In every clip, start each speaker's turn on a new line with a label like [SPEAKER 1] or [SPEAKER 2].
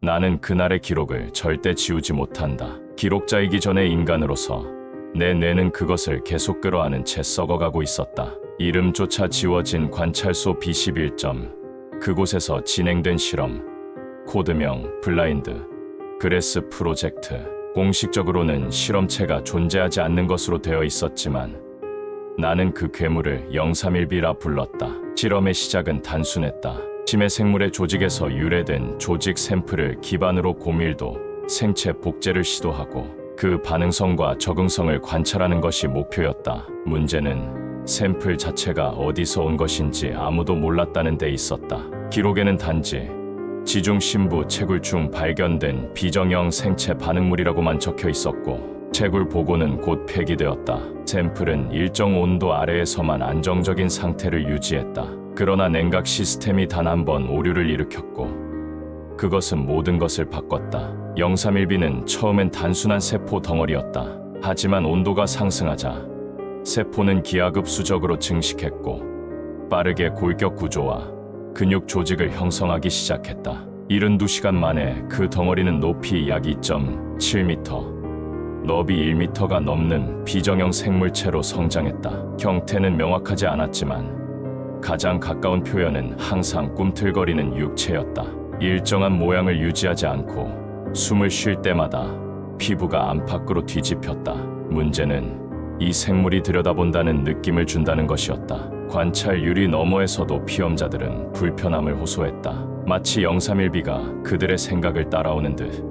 [SPEAKER 1] 나는 그날의 기록을 절대 지우지 못한다. 기록자이기 전에 인간으로서 내 뇌는 그것을 계속 끌어안은 채 썩어가고 있었다. 이름조차 지워진 관찰소 B11점. 그곳에서 진행된 실험. 코드명 블라인드 그레스 프로젝트. 공식적으로는 실험체가 존재하지 않는 것으로 되어 있었지만 나는 그 괴물을 031B라 불렀다. 실험의 시작은 단순했다. 심해 생물의 조직에서 유래된 조직 샘플을 기반으로 고밀도 생체 복제를 시도하고 그 반응성과 적응성을 관찰하는 것이 목표였다. 문제는 샘플 자체가 어디서 온 것인지 아무도 몰랐다는 데 있었다. 기록에는 단지 지중 신부 채굴 중 발견된 비정형 생체 반응물이라고만 적혀 있었고 채굴 보고는 곧 폐기되었다. 샘플은 일정 온도 아래에서만 안정적인 상태를 유지했다. 그러나 냉각 시스템이 단 한 번 오류를 일으켰고 그것은 모든 것을 바꿨다. 031B는 처음엔 단순한 세포 덩어리였다. 하지만 온도가 상승하자 세포는 기하급수적으로 증식했고 빠르게 골격 구조와 근육 조직을 형성하기 시작했다. 72시간 만에 그 덩어리는 높이 약 2.7m, 너비 1m가 넘는 비정형 생물체로 성장했다. 형태는 명확하지 않았지만 가장 가까운 표현은 항상 꿈틀거리는 육체였다. 일정한 모양을 유지하지 않고 숨을 쉴 때마다 피부가 안팎으로 뒤집혔다. 문제는 이 생물이 들여다본다는 느낌을 준다는 것이었다. 관찰 유리 너머에서도 피험자들은 불편함을 호소했다. 마치 031B가 그들의 생각을 따라오는 듯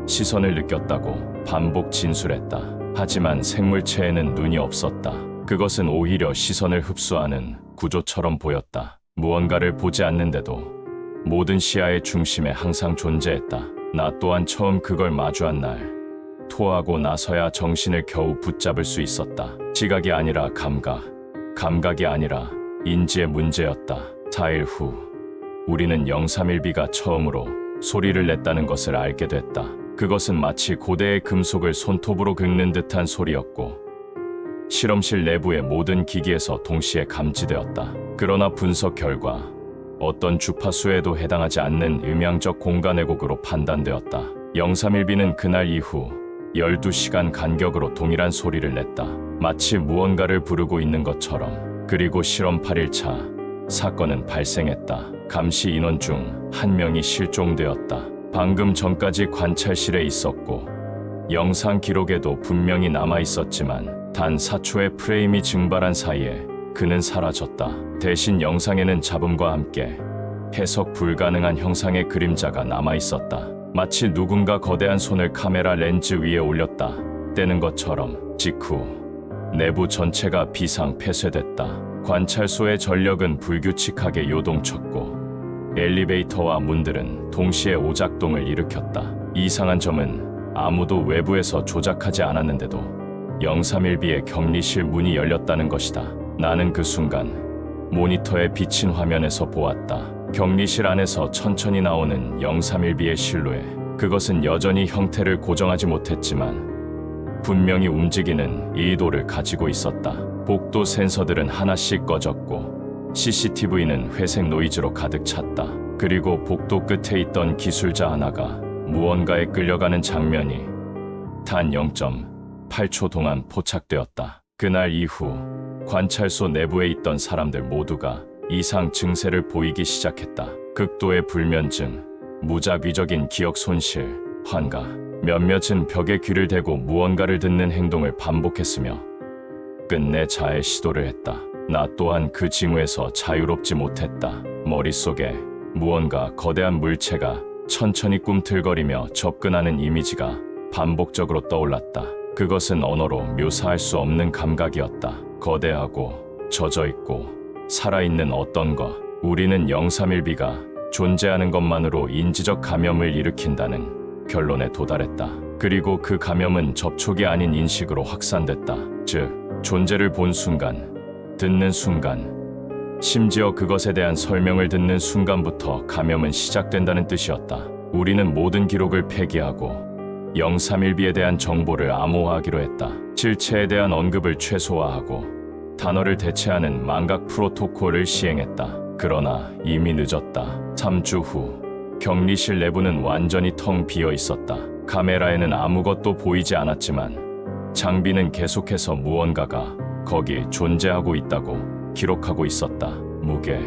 [SPEAKER 1] 시선을 느꼈다고 반복 진술했다. 하지만 생물체에는 눈이 없었다. 그것은 오히려 시선을 흡수하는 구조처럼 보였다. 무언가를 보지 않는데도 모든 시야의 중심에 항상 존재했다. 나 또한 처음 그걸 마주한 날 토하고 나서야 정신을 겨우 붙잡을 수 있었다. 지각이 아니라 감각이 아니라 인지의 문제였다. 4일 후 우리는 031B가 처음으로 소리를 냈다는 것을 알게 됐다. 그것은 마치 고대의 금속을 손톱으로 긁는 듯한 소리였고 실험실 내부의 모든 기기에서 동시에 감지되었다. 그러나 분석 결과 어떤 주파수에도 해당하지 않는 음향적 공간 왜곡으로 판단되었다. 031B는 그날 이후 12시간 간격으로 동일한 소리를 냈다. 마치 무언가를 부르고 있는 것처럼. 그리고 실험 8일차 사건은 발생했다. 감시 인원 중 한 명이 실종되었다. 방금 전까지 관찰실에 있었고 영상 기록에도 분명히 남아 있었지만 단 4초의 프레임이 증발한 사이에 그는 사라졌다. 대신 영상에는 잡음과 함께 해석 불가능한 형상의 그림자가 남아 있었다. 마치 누군가 거대한 손을 카메라 렌즈 위에 올렸다 떼는 것처럼. 직후 내부 전체가 비상 폐쇄됐다. 관찰소의 전력은 불규칙하게 요동쳤고 엘리베이터와 문들은 동시에 오작동을 일으켰다. 이상한 점은 아무도 외부에서 조작하지 않았는데도 031B의 격리실 문이 열렸다는 것이다. 나는 그 순간 모니터에 비친 화면에서 보았다. 격리실 안에서 천천히 나오는 031B의 실루엣. 그것은 여전히 형태를 고정하지 못했지만 분명히 움직이는 의도를 가지고 있었다. 복도 센서들은 하나씩 꺼졌고 CCTV는 회색 노이즈로 가득 찼다. 그리고 복도 끝에 있던 기술자 하나가 무언가에 끌려가는 장면이 단 0.8초 동안 포착되었다. 그날 이후 관찰소 내부에 있던 사람들 모두가 이상 증세를 보이기 시작했다. 극도의 불면증, 무작위적인 기억 손실, 환각. 몇몇은 벽에 귀를 대고 무언가를 듣는 행동을 반복했으며 끝내 자해 시도를 했다. 나 또한 그 징후에서 자유롭지 못했다. 머릿속에 무언가 거대한 물체가 천천히 꿈틀거리며 접근하는 이미지가 반복적으로 떠올랐다. 그것은 언어로 묘사할 수 없는 감각이었다. 거대하고 젖어있고 살아있는 어떤 것. 우리는 031B가 존재하는 것만으로 인지적 감염을 일으킨다는 결론에 도달했다. 그리고 그 감염은 접촉이 아닌 인식으로 확산됐다. 즉, 존재를 본 순간, 듣는 순간, 심지어 그것에 대한 설명을 듣는 순간부터 감염은 시작된다는 뜻이었다. 우리는 모든 기록을 폐기하고 031B에 대한 정보를 암호화하기로 했다. 실체에 대한 언급을 최소화하고 단어를 대체하는 망각 프로토콜을 시행했다. 그러나 이미 늦었다. 3주 후 격리실 내부는 완전히 텅 비어 있었다. 카메라에는 아무것도 보이지 않았지만 장비는 계속해서 무언가가 거기 존재하고 있다고 기록하고 있었다. 무게,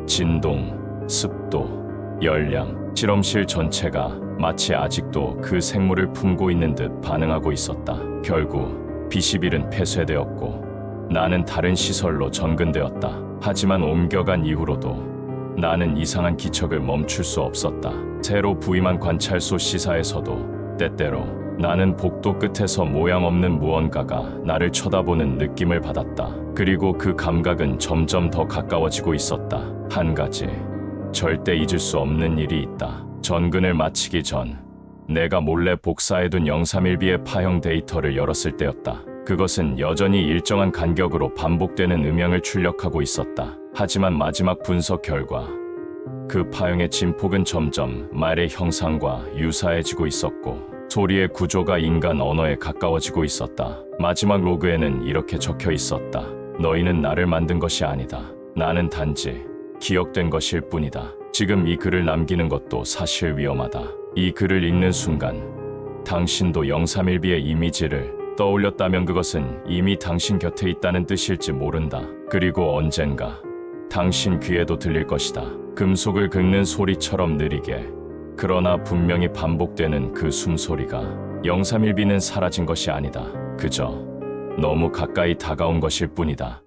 [SPEAKER 1] 진동, 습도, 열량, 실험실 전체가 마치 아직도 그 생물을 품고 있는 듯 반응하고 있었다. 결국 B11은 폐쇄되었고 나는 다른 시설로 전근되었다. 하지만 옮겨간 이후로도 나는 이상한 기척을 멈출 수 없었다. 새로 부임한 관찰소 시사에서도 때때로 나는 복도 끝에서 모양 없는 무언가가 나를 쳐다보는 느낌을 받았다. 그리고 그 감각은 점점 더 가까워지고 있었다. 한 가지 절대 잊을 수 없는 일이 있다. 전근을 마치기 전 내가 몰래 복사해둔 031B의 파형 데이터를 열었을 때였다. 그것은 여전히 일정한 간격으로 반복되는 음향을 출력하고 있었다. 하지만 마지막 분석 결과 그 파형의 진폭은 점점 말의 형상과 유사해지고 있었고 소리의 구조가 인간 언어에 가까워지고 있었다. 마지막 로그에는 이렇게 적혀 있었다. 너희는 나를 만든 것이 아니다. 나는 단지 기억된 것일 뿐이다. 지금 이 글을 남기는 것도 사실 위험하다. 이 글을 읽는 순간 당신도 031B의 이미지를 떠올렸다면 그것은 이미 당신 곁에 있다는 뜻일지 모른다. 그리고 언젠가 당신 귀에도 들릴 것이다. 금속을 긁는 소리처럼 느리게. 그러나 분명히 반복되는 그 숨소리가 031B는 사라진 것이 아니다. 그저 너무 가까이 다가온 것일 뿐이다.